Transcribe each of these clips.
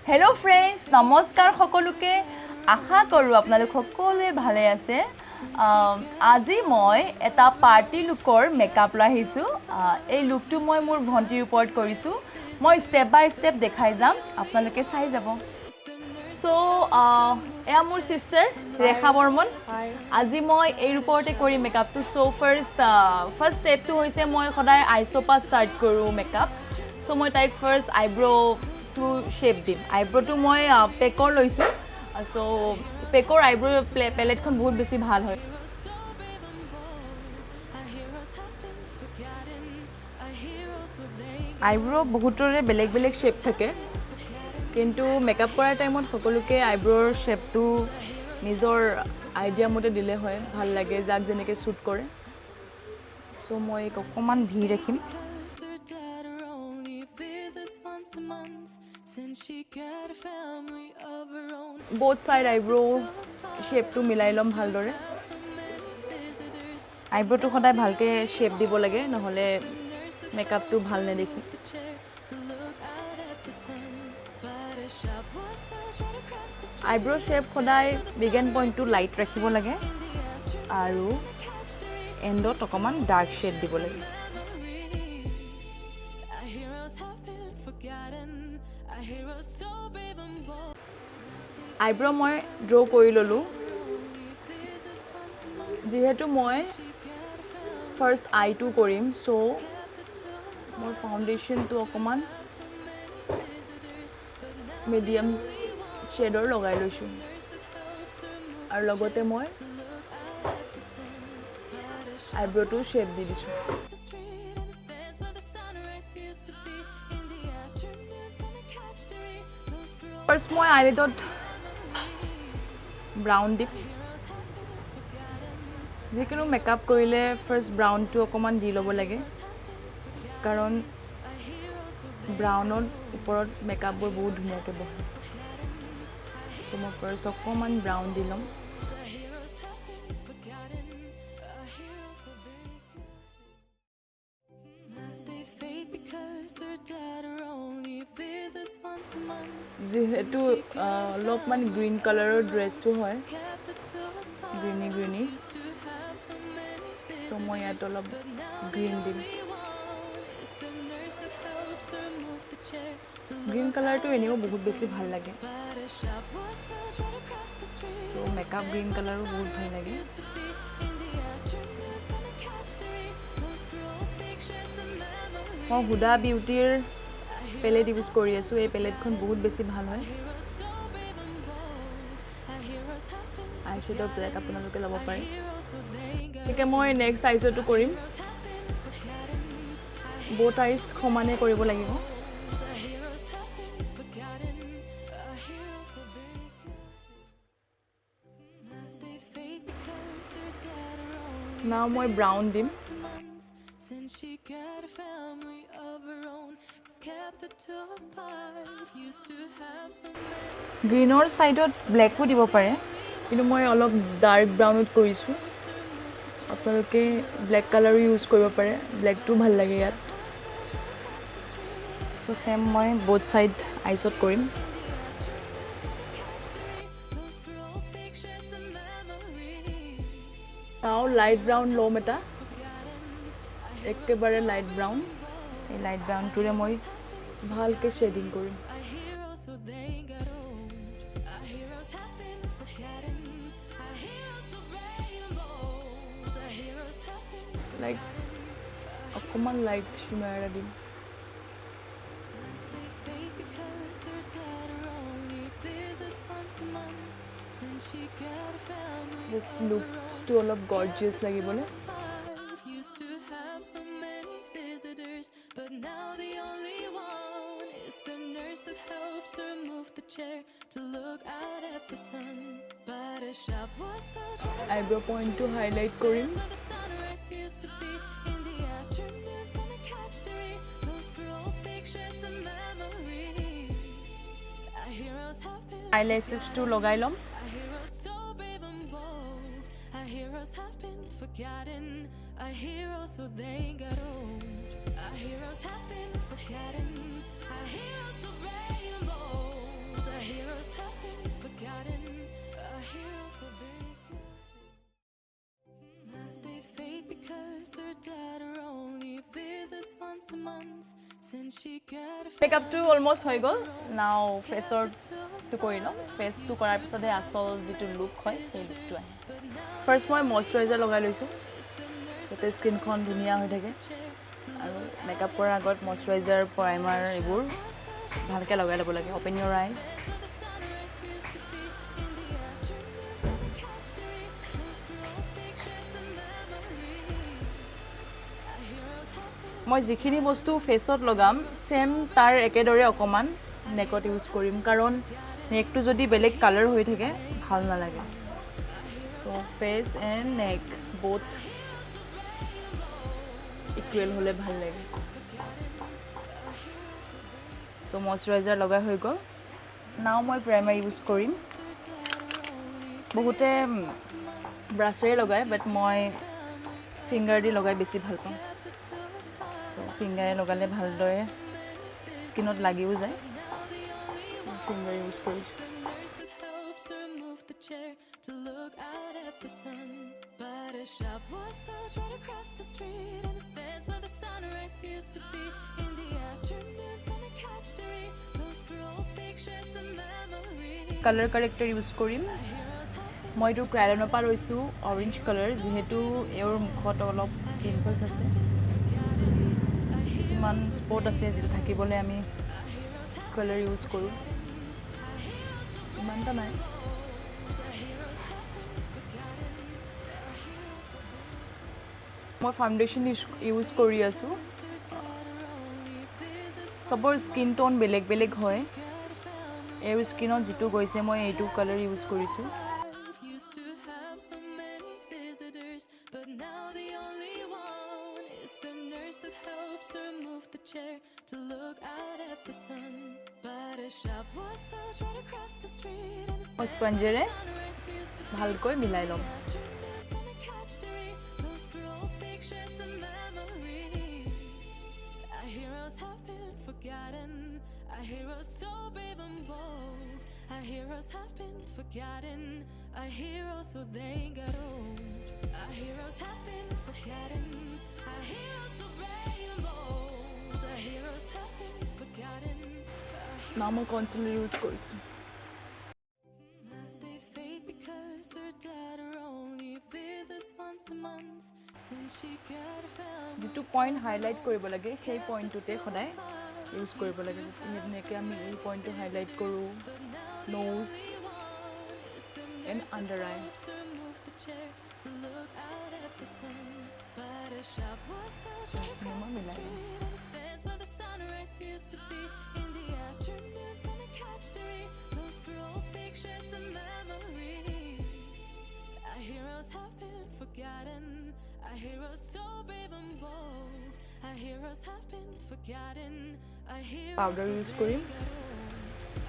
Hello' friends, নমস্কাৰ সকলোকে। আশা কৰোঁ আপোনালোক সকলোৱে ভালে আছে। আজি মই এটা পাৰ্টি লুকৰ মেকআপ লৈ আহিছোঁ। এই লুকটো মই মোৰ ভণ্টিৰ ওপৰত কৰিছোঁ। মই ষ্টেপ বাই ষ্টেপ দেখাই যাম, আপোনালোকে চাই যাব। চ' এয়া মোৰ ছিষ্টাৰ ৰেখা বৰ্মন। আজি মই এই ওপৰতে কৰিম মেকআপটো। চ' ফাৰ্ষ্ট ষ্টেপটো হৈছে মই সদায় আইছৰ পৰা ষ্টাৰ্ট কৰোঁ মেকআপ। চ' মই তাইক ফাৰ্ষ্ট আইব্ৰ'টো শ্বেপ দিম। আইব্ৰ'টো মই পেকৰ লৈছোঁ। চ' পেকৰ আইব্ৰ' পেলেটখন বহুত বেছি ভাল হয়। আইব্ৰ' বহুতৰে বেলেগ বেলেগ শ্বেপ থাকে, কিন্তু মেকআপ কৰাৰ টাইমত সকলোকে আইব্ৰ'ৰ শ্বেপটো নিজৰ আইডিয়া মতে দিলে হয়, ভাল লাগে, যাক যেনেকৈ শ্বুট কৰে। চ' মই অকণমান ভি ৰাখিম। both side eyebrow শ্বেপটো মিলাই ল'ম ভালদৰে। আইব্ৰ'টো সদায় ভালকৈ শ্বেপ দিব লাগে, নহ'লে মেকআপটো ভাল নেদেখি। আইব্ৰ' শ্বেপ সদায় বিগিন পইণ্টটো লাইট ৰাখিব লাগে আৰু এণ্ডত অকণমান ডাৰ্ক শ্বেড দিব লাগে। আইব্ৰ' মই ড্ৰ' কৰি ল'লোঁ। যিহেতু মই ফাৰ্ষ্ট আইটো কৰিম, চ' মোৰ ফাউণ্ডেশ্যনটো অকণমান মিডিয়াম শ্বেডৰ লগাই লৈছোঁ আৰু লগতে মই আইব্ৰ'টো শ্বেপ দি দিছোঁ। ফাৰ্ষ্ট মই আইলিডত ব্ৰাউন দিম। যিকোনো মেকআপ কৰিলে ফাৰ্ষ্ট ব্ৰাউনটো অকণমান দি ল'ব লাগে, কাৰণ ব্ৰাউনৰ ওপৰত মেকআপবোৰ বহুত ধুনীয়াকৈ বহে। চ' মই ফাৰ্ষ্ট অকণমান ব্ৰাউন দি ল'ম। যিহেতু অলপমান গ্ৰীণ কালাৰৰ ড্ৰেছটো হয়, গ্ৰীণি, চ' মই ইয়াত অলপ গ্ৰীণ দিম। গ্ৰীণ কালাৰটো এনেও বহুত বেছি ভাল লাগে, চ' মেকআপ গ্ৰীণ কালাৰো বহুত ভাল লাগে। মই হুডা বিউটিৰ পেলেট ইউজ কৰি আছোঁ। এই পেলেটখন বহুত বেছি ভাল হয়। আই শ্বেডৰ পেলেট আপোনালোকে ল'ব পাৰে। গতিকে মই নেক্সট আইছটো কৰিম। both eyes সমানে কৰিব লাগিব। নাও মই ব্ৰাউন দিম। গ্ৰীণৰ ছাইডত ব্লেকো দিব পাৰে, কিন্তু মই অলপ ডাৰ্ক ব্ৰাউনত কৰিছোঁ। আপোনালোকে ব্লেক কালাৰো ইউজ কৰিব পাৰে, ব্লেকটো ভাল লাগে ইয়াত। চ' চেম মই both side আইছত কৰিম। নাও লাইট ব্ৰাউন ল'ম এটা, একেবাৰে লাইট ব্ৰাউন। এই লাইট ব্ৰাউনটোৰে মই ভালকৈ শ্বেডিং কৰিম। লাইক অকণমান লাইট শিমাৰ এটা দিম। লুকটো অলপ গৰ্জিয়াছ লাগিবলৈ। আইব্ৰ' পইণ্টটো হাইলাইট কৰিম। আইলেছেছটো লগাই ল'ম। মেকআপটো অলমষ্ট হৈ গ'ল নাও ফেচৰটো কৰি লওঁ ফেচটো কৰাৰ পিছতহে আচল যিটো লুক হয় সেই লুকটো আহে ফাৰ্ষ্ট মই মইশ্চাৰাইজাৰ লগাই লৈছোঁ যাতে স্কিনখন ধুনীয়া হৈ থাকে আৰু মেকআপ কৰাৰ আগত মইশ্চাৰাইজাৰ প্ৰাইমাৰ এইবোৰ ভালকৈ লগাই ল'ব লাগে অ'পেন ইয়ৰ আইজ মই যিখিনি বস্তু ফেচত লগাম চেম তাৰ একেদৰে অকণমান নেকত ইউজ কৰিম কাৰণ নেকটো যদি বেলেগ কালাৰ হৈ থাকে ভাল নালাগে so' face and neck both equal হ'লে ভাল লাগে চ' মইশ্চাৰাইজাৰ লগাই হৈ গ'ল নাও মই প্ৰাইমাৰ ইউজ কৰিম বহুতে ব্ৰাছেৰে লগায় বাট মই ফিংগাৰ দি লগাই বেছি ভাল পাওঁ চ' ফিংগাৰে লগালে ভালদৰে স্কিনত লাগিও যায় ফিংগাৰ ইউজ কৰিছোঁ কালাৰ কাৰেক্টৰ ইউজ কৰিম মই এইটো ক্ৰায়নৰ পৰা লৈছোঁ অৰেঞ্জ কালাৰ যিহেতু এওঁৰ মুখত অলপ পিম্পলছ আছে কিছুমান স্পট আছে যিটো থাকিবলৈ আমি কালাৰ ইউজ কৰোঁ ইমানটা নাই মই ফাউণ্ডেশ্যন ইউজ কৰি আছোঁ চবৰ স্কিন টোন বেলেগ বেলেগ হয় এওঁৰ স্কিনত যিটো গৈছে মই এইটো কালাৰ ইউজ কৰিছোঁ মই স্পঞ্জেৰে ভালকৈ মিলাই ল'ম Our heroes so brave and bold. Our heroes have been forgotten. Our heroes so they got old. Our heroes have been forgotten. Our heroes so brave and bold. Our heroes have been forgotten. Now I'm constantly use course. Smiles they fade because her daughter only visits once a month. Since she got found. যিটো point highlight কৰিব লাগে সেই পইণ্টটোতে সদায় use কৰিব লাগে যেনেকৈ আমি এই পইণ্টটো হাইলাইট কৰোঁ নোজ এণ্ড আণ্ডাৰ আই মই মিলাই Our heroes so brave and bold. Our heroes have been forgotten. Our heroes powder use kori.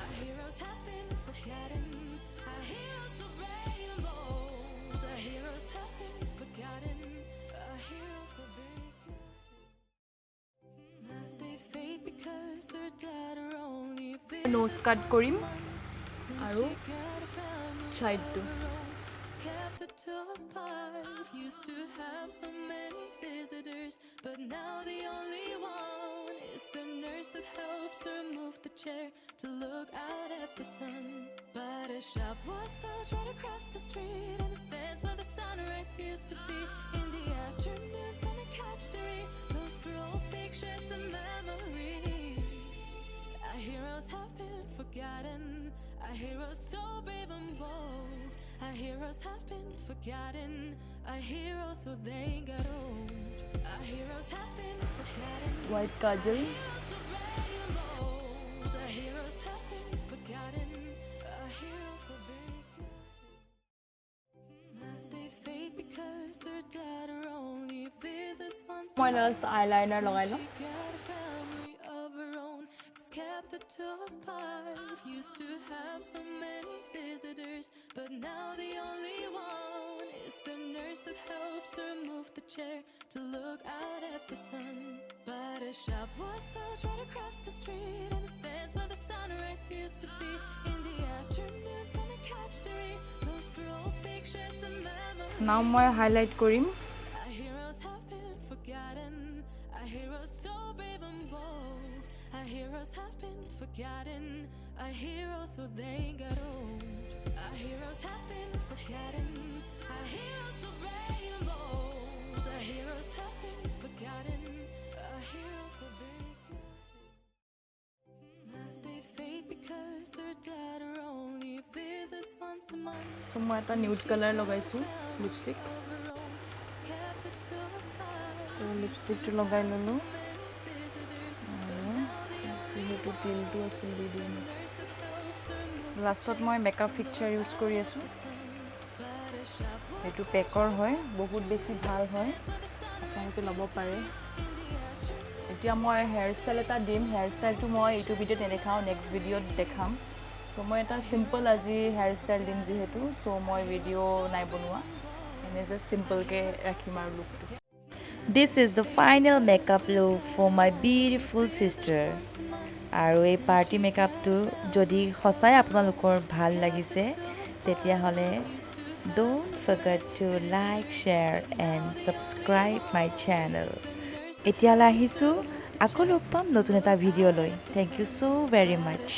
Our heroes have been forgotten. Our heroes so brave and bold. Our heroes have been forgotten. Our heroes so brave. Smiles they fade because her daughter only nose cut korim. Aru side to. Kept the two apart. Used to have so many visitors, but now the only one is the nurse that helps her move the chair to look out at the sun. But a shop was built right across the street, and it stands where the sunrise used to be. In the afternoons on the couch to read those through old pictures and memories. Our heroes have been forgotten. Our heroes so brave and bold. Our heroes have been forgotten. Our heroes so they got old. Our heroes have been forgotten. White kajal. Our heroes have been forgotten. Our heroes so they got old. Smiles they fade because her daughter only visits once. My last eyeliner lagai lo. Kept the two apart. Used to have so many visitors, but now the only one is the nurse that helps her move the chair to look out at the sun. But a shop was built right across the street, and it stands where the sunrise used to be. In the afternoons on the couch to read those through old pictures and memories. Now my highlight korim. Our heroes have been forgotten. Our heroes so brave and bold. Our heroes so they got old. Our heroes have been forgotten. Our heroes so brave and bold. Our heroes have been forgotten. Our heroes so they got old. Smiles they fade because her daughter only visits once a month. So মই এটা nude colour লগাইছোঁ lipstick so লিপষ্টিকটো লগাই ল'লোঁ যিহেতু তিলটো আছিল দি দিম লাষ্টত মই মেকআপ ফিক্সাৰ ইউজ কৰি আছোঁ এইটো পেকৰ হয় বহুত বেছি ভাল হয় আপোনালোকে ল'ব পাৰে এতিয়া মই হেয়াৰ ষ্টাইল এটা দিম হেয়াৰ ষ্টাইলটো মই এইটো ভিডিঅ'ত নেদেখাওঁ নেক্সট ভিডিঅ'ত দেখাম চ' মই এটা চিম্পল আজি হেয়াৰ ষ্টাইল দিম যিহেতু চ' মই ভিডিঅ' নাই বনোৱা এনে জাষ্ট চিম্পলকৈ ৰাখিম আৰু লুকটো This is the final makeup look for my beautiful sister. আৰু এই পাৰ্টি মেকআপটো যদি সঁচাই আপোনালোকৰ ভাল লাগিছে তেতিয়াহ'লে don't forget to like, share and subscribe my channel. এতিয়ালৈ আহিছোঁ আকৌ লগ পাম নতুন এটা ভিডিঅ' লৈ Thank you so very much.